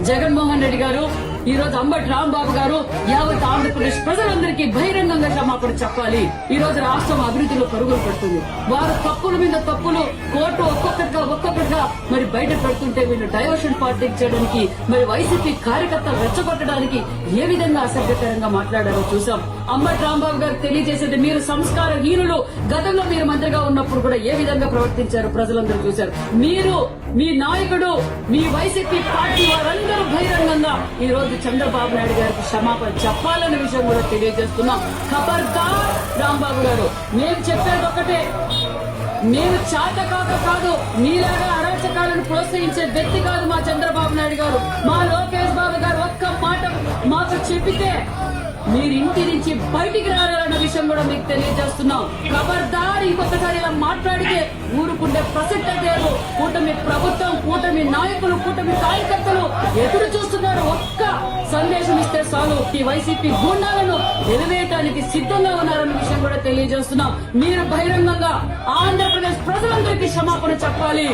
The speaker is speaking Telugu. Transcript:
జగన్మోహన్ రెడ్డి గారు, ఈ రోజు అంబటి రాంబాబు గారు యావత్ ఆంధ్రప్రదేశ్ ప్రజలందరికీ బహిరంగంగా క్షమాపణ చెప్పాలి. ఈ రోజు రాష్ట్రం అభివృద్ధిలో పరుగులు పెడుతుంది. వారు తప్పుల మీద తప్పులు కోర్టు ఒక్కొక్కటిగా మరి బయట పెడుతుంటే వీళ్ళు డైవర్షన్ పాలిటిక్స్ చేయడానికి, మరి వైసీపీ కార్యకర్తలు రెచ్చగొట్టడానికి ఏ విధంగా అసభ్యకరంగా మాట్లాడారో చూసాం. అంబటి రాంబాబు గారు తెలియజేసేది, మీరు సంస్కార హీనులు. గతంలో మీరు మంత్రిగా ఉన్నప్పుడు కూడా ఏ విధంగా ప్రవర్తించారు ప్రజలందరూ చూశారు. మీరు, మీ నాయకుడు, మీ వైసీపీ పార్టీ వారందరూ బహిరంగంగా ఈ రోజు చంద్రబాబు నాయుడు గారికి క్షమాపణ చెప్పాలనే విషయం కూడా తెలియజేస్తున్నాం. ఖబర్దార్ రాంబాబు గారు, మేము చెప్పేది ఒకటే, మేము చాతకాక కాదు, మీలాగా అరాచకాలను ప్రోత్సహించే వ్యక్తి కాదు మా చంద్రబాబు నాయుడు గారు. మా లోకేష్ బాబు గారు ఒక్క మాట మాకు చెప్పితే మీరు ఇంటి నుంచి బయటికి రావాలన్న విషయం కూడా మీకు తెలియజేస్తున్నాం. ఖబర్దార్, ఇంకొకసారి ఇలా మాట్లాడితే ఊరుకుండే ప్రసక్తే లేదు. కూటమి ప్రభుత్వం, కూటమి నాయకులు, కూటమి కార్యకర్తలు ఎదురు చూస్తున్నారు. ఒక్క సందేశం ఇస్తే చాలు ఈ వైసీపీ గూండాలను ఎలివేయటానికి సిద్ధంగా ఉన్నారన్న విషయం కూడా తెలియజేస్తున్నాం. మీరు బహిరంగంగా ఆంధ్రప్రదేశ్ ప్రజలందరికీ క్షమాపణ చెప్పాలి.